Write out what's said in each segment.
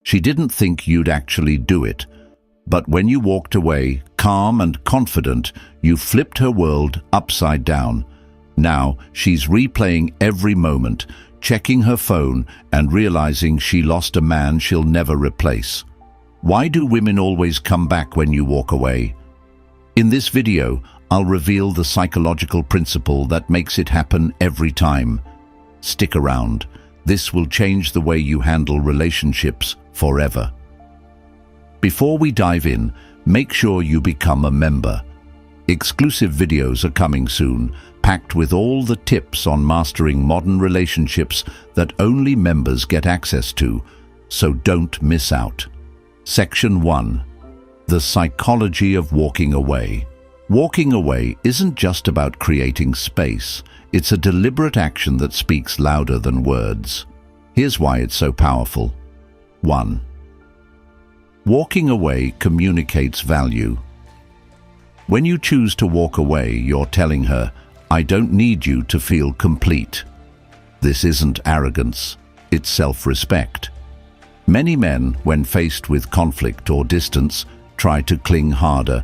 She didn't think you'd actually do it, but when you walked away, calm and confident, you flipped her world upside down. Now she's replaying every moment, checking her phone and realizing she lost a man she'll never replace. Why do women always come back when you walk away? In this video, I'll reveal the psychological principle that makes it happen every time. Stick around. This will change the way you handle relationships forever. Before we dive in, make sure you become a member. Exclusive videos are coming soon, packed with all the tips on mastering modern relationships that only members get access to, so don't miss out. Section 1. The psychology of walking away. Walking away isn't just about creating space. It's a deliberate action that speaks louder than words. Here's why it's so powerful. 1. Walking away communicates value. When you choose to walk away, you're telling her, "I don't need you to feel complete." This isn't arrogance, it's self-respect. Many men, when faced with conflict or distance, try to cling harder,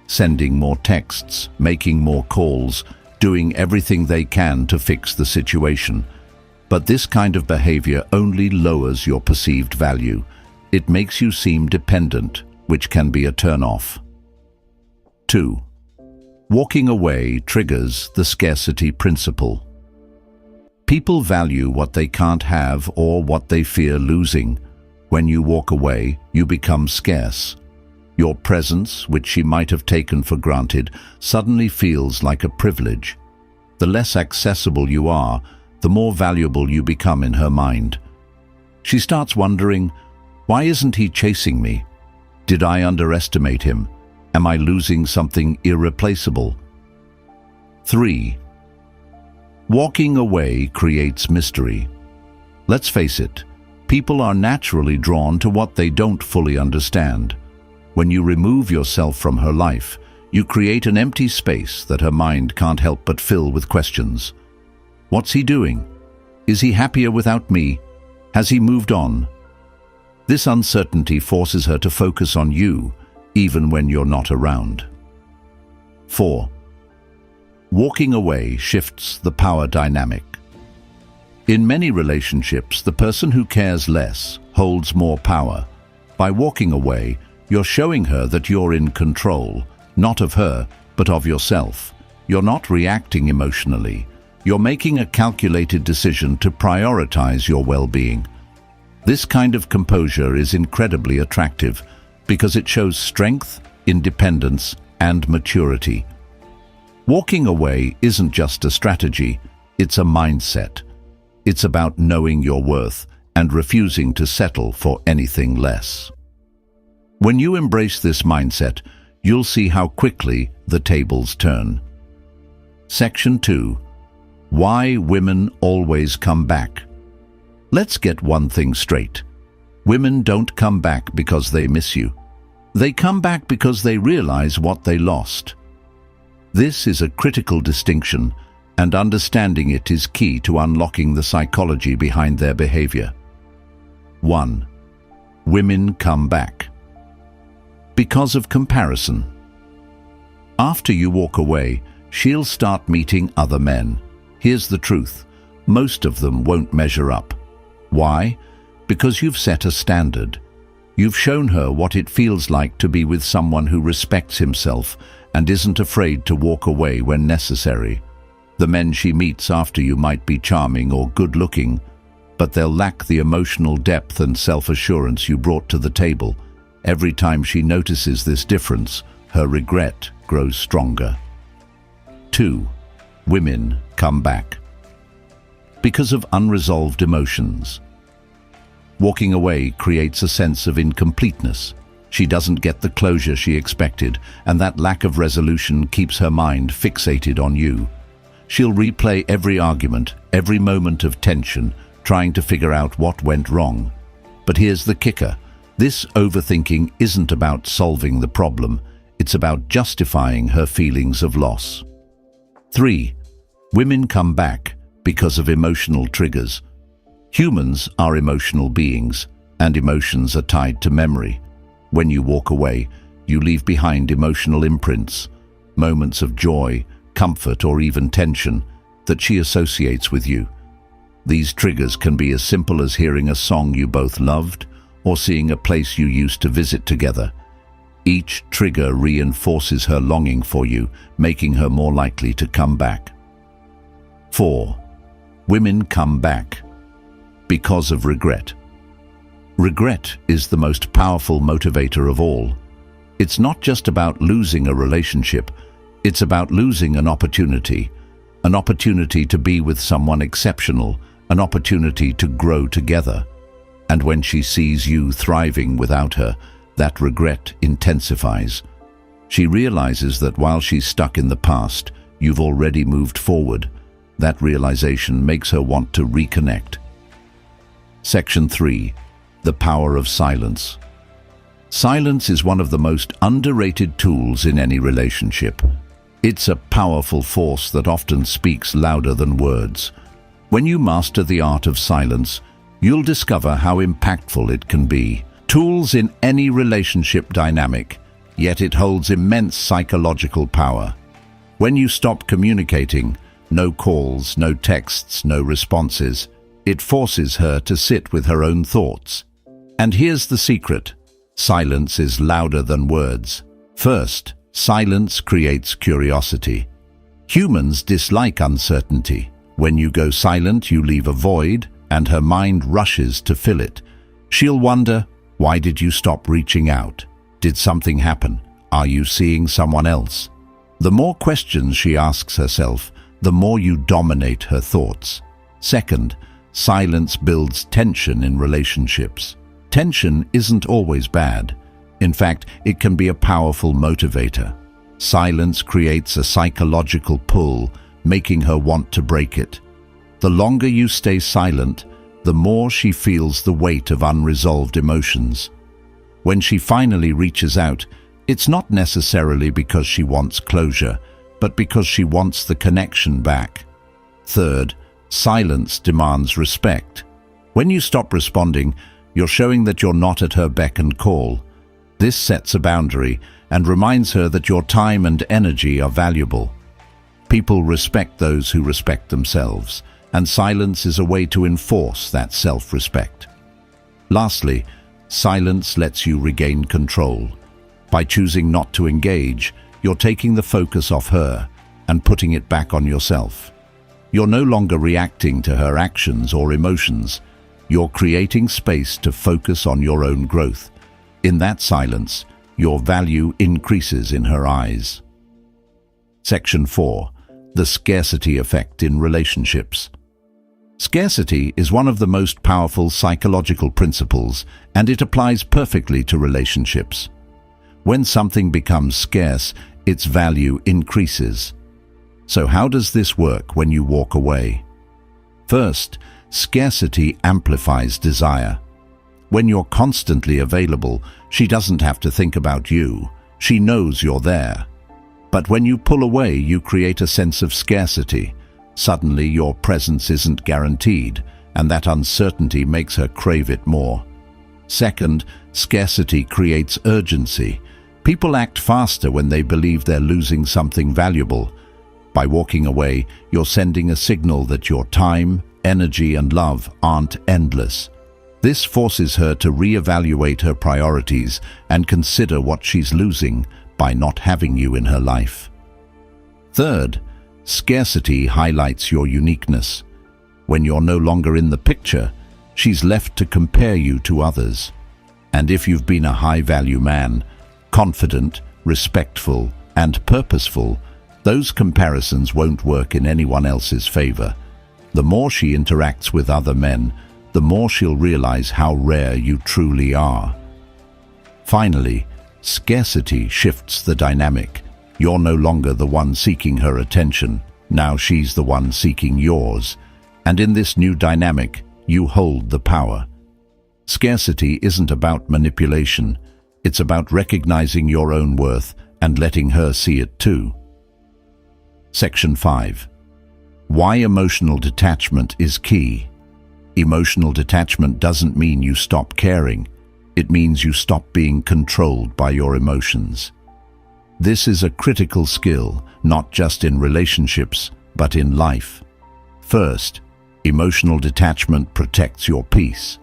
sending more texts, making more calls, doing everything they can to fix the situation. But this kind of behavior only lowers your perceived value. It makes you seem dependent, which can be a turn-off. 2. Walking away triggers the scarcity principle. People value what they can't have or what they fear losing. When you walk away, you become scarce. Your presence, which she might have taken for granted, suddenly feels like a privilege. The less accessible you are, the more valuable you become in her mind. She starts wondering, why isn't he chasing me? Did I underestimate him? Am I losing something irreplaceable? 3. Walking away creates mystery. Let's face it, people are naturally drawn to what they don't fully understand. When you remove yourself from her life, you create an empty space that her mind can't help but fill with questions. What's he doing? Is he happier without me? Has he moved on? This uncertainty forces her to focus on you, even when you're not around. 4. Walking away shifts the power dynamic. In many relationships, the person who cares less holds more power. By walking away, you're showing her that you're in control, not of her, but of yourself. You're not reacting emotionally. You're making a calculated decision to prioritize your well-being. This kind of composure is incredibly attractive because it shows strength, independence, and maturity. Walking away isn't just a strategy, it's a mindset. It's about knowing your worth and refusing to settle for anything less. When you embrace this mindset, you'll see how quickly the tables turn. Section 2. Why women always come back. Let's get one thing straight. Women don't come back because they miss you. They come back because they realize what they lost. This is a critical distinction, and understanding it is key to unlocking the psychology behind their behavior. 1. Women come back because of comparison. After you walk away, she'll start meeting other men. Here's the truth. Most of them won't measure up. Why? Because you've set a standard. You've shown her what it feels like to be with someone who respects himself and isn't afraid to walk away when necessary. The men she meets after you might be charming or good-looking, but they'll lack the emotional depth and self-assurance you brought to the table. Every time she notices this difference, her regret grows stronger. 2. Women come back because of unresolved emotions. Walking away creates a sense of incompleteness. She doesn't get the closure she expected, and that lack of resolution keeps her mind fixated on you. She'll replay every argument, every moment of tension, trying to figure out what went wrong. But here's the kicker. This overthinking isn't about solving the problem. It's about justifying her feelings of loss. 3. Women come back because of emotional triggers. Humans are emotional beings. and emotions are tied to memory. When you walk away, you leave behind emotional imprints, moments of joy, comfort, or even tension that she associates with you. These triggers can be as simple as hearing a song you both loved or seeing a place you used to visit together. Each trigger reinforces her longing for you, making her more likely to come back. 4. Women come back because of regret. Regret is the most powerful motivator of all. It's not just about losing a relationship, it's about losing an opportunity to be with someone exceptional, an opportunity to grow together. And when she sees you thriving without her, that regret intensifies. She realizes that while she's stuck in the past, you've already moved forward. That realization makes her want to reconnect. Section 3. The power of silence. Silence is one of the most underrated tools in any relationship. It's a powerful force that often speaks louder than words. When you master the art of silence, you'll discover how impactful it can be. Tools in any relationship dynamic, yet it holds immense psychological power. When you stop communicating, no calls, no texts, no responses, it forces her to sit with her own thoughts. And here's the secret. Silence is louder than words. First, silence creates curiosity. Humans dislike uncertainty. When you go silent, you leave a void, and her mind rushes to fill it. She'll wonder, why did you stop reaching out? Did something happen? Are you seeing someone else? The more questions she asks herself, the more you dominate her thoughts. Second, silence builds tension in relationships. Tension isn't always bad. In fact, it can be a powerful motivator. Silence creates a psychological pull, making her want to break it. The longer you stay silent, the more she feels the weight of unresolved emotions. When she finally reaches out, it's not necessarily because she wants closure, but because she wants the connection back. Third, silence demands respect. When you stop responding, you're showing that you're not at her beck and call. This sets a boundary and reminds her that your time and energy are valuable. People respect those who respect themselves, and silence is a way to enforce that self-respect. Lastly, silence lets you regain control. By choosing not to engage, you're taking the focus off her and putting it back on yourself. You're no longer reacting to her actions or emotions. You're creating space to focus on your own growth. In that silence, your value increases in her eyes. Section 4. The scarcity effect in relationships. Scarcity is one of the most powerful psychological principles, and it applies perfectly to relationships. When something becomes scarce, its value increases. So how does this work when you walk away? First, scarcity amplifies desire. When you're constantly available, she doesn't have to think about you. She knows you're there. But when you pull away, you create a sense of scarcity. Suddenly, your presence isn't guaranteed, and that uncertainty makes her crave it more. Second, scarcity creates urgency. People act faster when they believe they're losing something valuable. By walking away, you're sending a signal that your time, energy, and love aren't endless. This forces her to reevaluate her priorities and consider what she's losing by not having you in her life. Third, scarcity highlights your uniqueness. When you're no longer in the picture, she's left to compare you to others. And if you've been a high-value man, confident, respectful, and purposeful, those comparisons won't work in anyone else's favor. The more she interacts with other men, the more she'll realize how rare you truly are. Finally, scarcity shifts the dynamic. You're no longer the one seeking her attention. Now she's the one seeking yours. And in this new dynamic, you hold the power. Scarcity isn't about manipulation. It's about recognizing your own worth and letting her see it too. Section 5. Why emotional detachment is key. Emotional detachment doesn't mean you stop caring. It means you stop being controlled by your emotions. This is a critical skill, not just in relationships, but in life. First, emotional detachment protects your peace.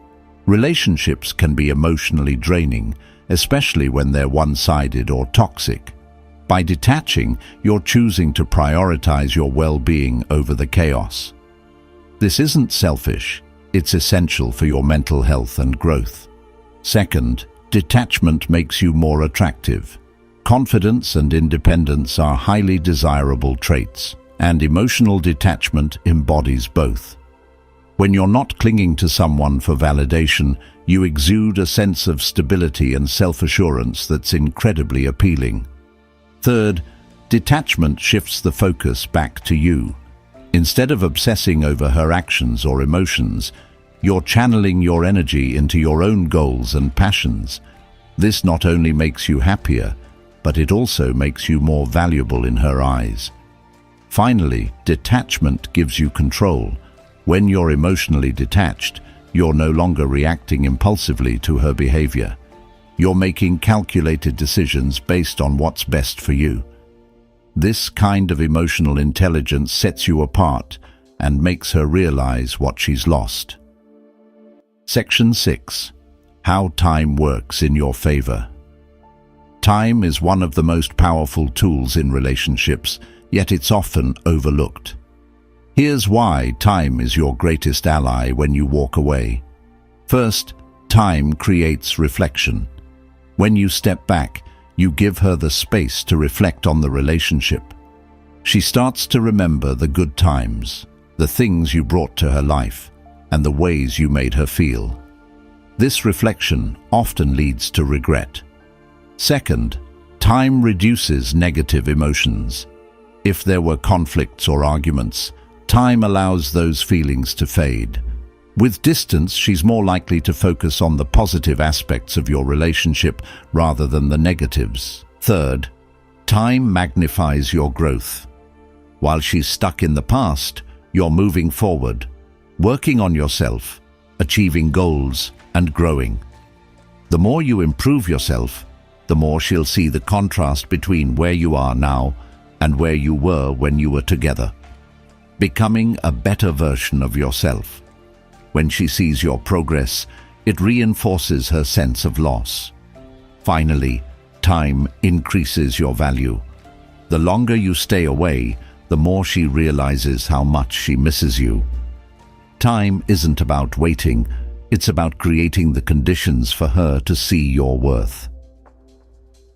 Relationships can be emotionally draining, especially when they're one-sided or toxic. By detaching, you're choosing to prioritize your well-being over the chaos. This isn't selfish, it's essential for your mental health and growth. Second, detachment makes you more attractive. Confidence and independence are highly desirable traits, and emotional detachment embodies both. When you're not clinging to someone for validation, you exude a sense of stability and self-assurance that's incredibly appealing. Third, detachment shifts the focus back to you. Instead of obsessing over her actions or emotions, you're channeling your energy into your own goals and passions. This not only makes you happier, but it also makes you more valuable in her eyes. Finally, detachment gives you control. When you're emotionally detached, you're no longer reacting impulsively to her behavior. You're making calculated decisions based on what's best for you. This kind of emotional intelligence sets you apart and makes her realize what she's lost. Section 6. How time works in your favor. Time is one of the most powerful tools in relationships, yet it's often overlooked. Here's why time is your greatest ally when you walk away. First, time creates reflection. When you step back, you give her the space to reflect on the relationship. She starts to remember the good times, the things you brought to her life, and the ways you made her feel. This reflection often leads to regret. Second, time reduces negative emotions. If there were conflicts or arguments, time allows those feelings to fade. With distance, she's more likely to focus on the positive aspects of your relationship rather than the negatives. Third, time magnifies your growth. While she's stuck in the past, you're moving forward, working on yourself, achieving goals, and growing. The more you improve yourself, the more she'll see the contrast between where you are now and where you were when you were together, becoming a better version of yourself. When she sees your progress, it reinforces her sense of loss. Finally, time increases your value. The longer you stay away, the more she realizes how much she misses you. Time isn't about waiting, it's about creating the conditions for her to see your worth.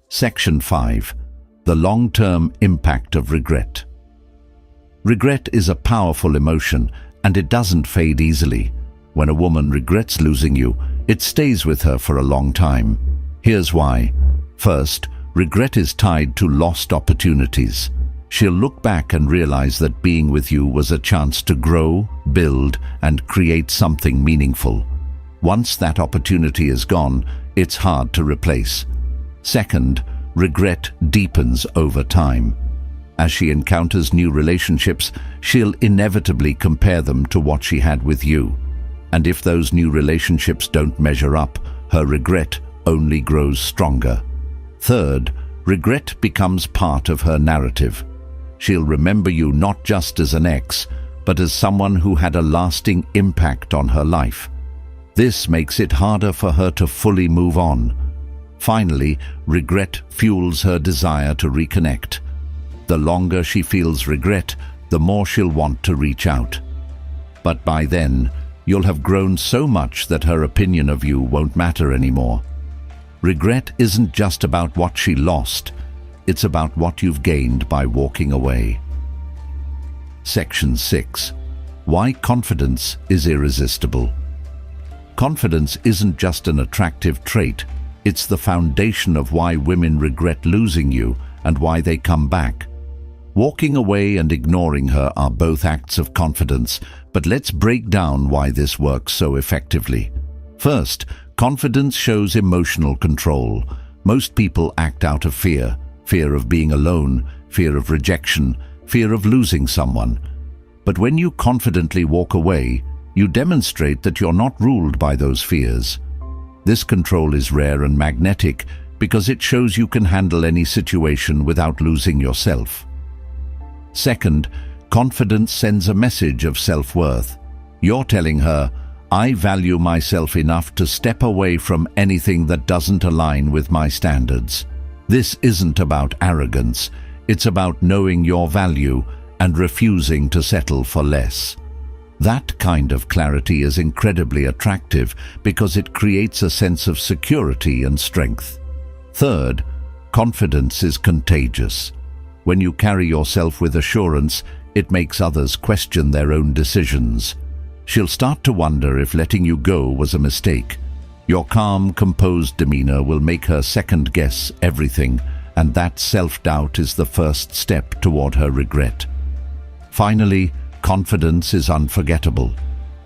Section 5. The long-term impact of regret. Regret is a powerful emotion, and it doesn't fade easily. When a woman regrets losing you, it stays with her for a long time. Here's why. First, regret is tied to lost opportunities. She'll look back and realize that being with you was a chance to grow, build, and create something meaningful. Once that opportunity is gone, it's hard to replace. Second, regret deepens over time. As she encounters new relationships, she'll inevitably compare them to what she had with you. And if those new relationships don't measure up, her regret only grows stronger. Third, regret becomes part of her narrative. She'll remember you not just as an ex, but as someone who had a lasting impact on her life. This makes it harder for her to fully move on. Finally, regret fuels her desire to reconnect. The longer she feels regret, the more she'll want to reach out. But by then, you'll have grown so much that her opinion of you won't matter anymore. Regret isn't just about what she lost, it's about what you've gained by walking away. Section 6. Why confidence is irresistible. Confidence isn't just an attractive trait, it's the foundation of why women regret losing you and why they come back. Walking away and ignoring her are both acts of confidence, but let's break down why this works so effectively. First, confidence shows emotional control. Most people act out of fear of being alone, fear of rejection, fear of losing someone. But when you confidently walk away, You demonstrate that you're not ruled by those fears. This control is rare and magnetic because it shows you can handle any situation without losing yourself. Second, confidence sends a message of self-worth. You're telling her, I value myself enough to step away from anything that doesn't align with my standards. This isn't about arrogance, it's about knowing your value and refusing to settle for less. That kind of clarity is incredibly attractive because it creates a sense of security and strength. Third, confidence is contagious. When you carry yourself with assurance, it makes others question their own decisions. She'll start to wonder if letting you go was a mistake. Your calm, composed demeanor will make her second-guess everything, and that self-doubt is the first step toward her regret. Finally, confidence is unforgettable.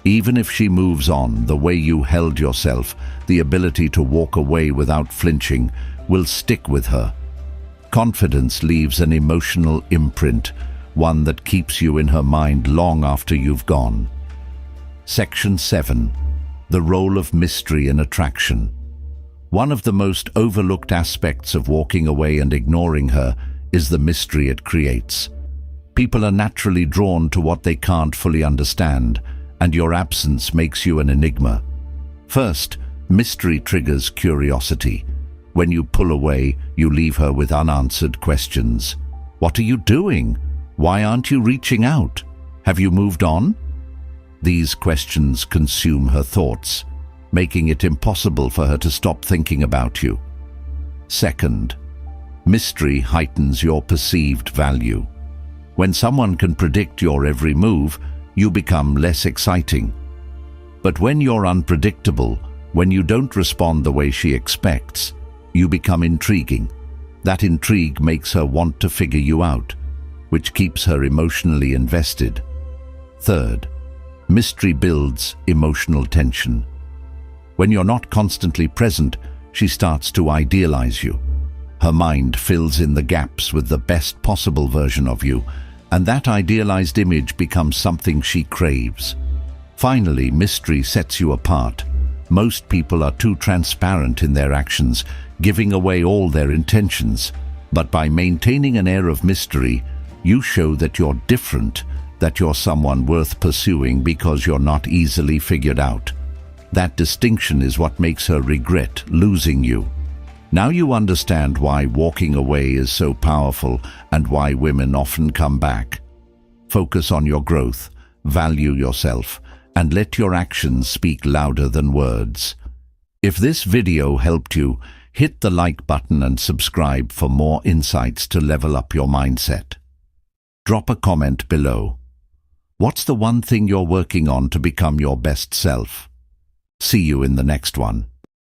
Even if she moves on, the way you held yourself, the ability to walk away without flinching, will stick with her. Confidence leaves an emotional imprint, one that keeps you in her mind long after you've gone. Section 7. The role of mystery in attraction. One of the most overlooked aspects of walking away and ignoring her is the mystery it creates. People are naturally drawn to what they can't fully understand, and your absence makes you an enigma. First, mystery triggers curiosity. When you pull away, you leave her with unanswered questions. What are you doing? Why aren't you reaching out? Have you moved on? These questions consume her thoughts, making it impossible for her to stop thinking about you. Second, mystery heightens your perceived value. When someone can predict your every move, you become less exciting. But when you're unpredictable, when you don't respond the way she expects, you become intriguing. That intrigue makes her want to figure you out, which keeps her emotionally invested. Third, mystery builds emotional tension. When you're not constantly present, she starts to idealize you. Her mind fills in the gaps with the best possible version of you, and that idealized image becomes something she craves. Finally, mystery sets you apart. Most people are too transparent in their actions, giving away all their intentions. But by maintaining an air of mystery, you show that you're different, that you're someone worth pursuing because you're not easily figured out. That distinction is what makes her regret losing you. Now you understand why walking away is so powerful and why women often come back. Focus on your growth, value yourself, and let your actions speak louder than words. If this video helped you, hit the like button and subscribe for more insights to level up your mindset. Drop a comment below. What's the one thing you're working on to become your best self? See you in the next one.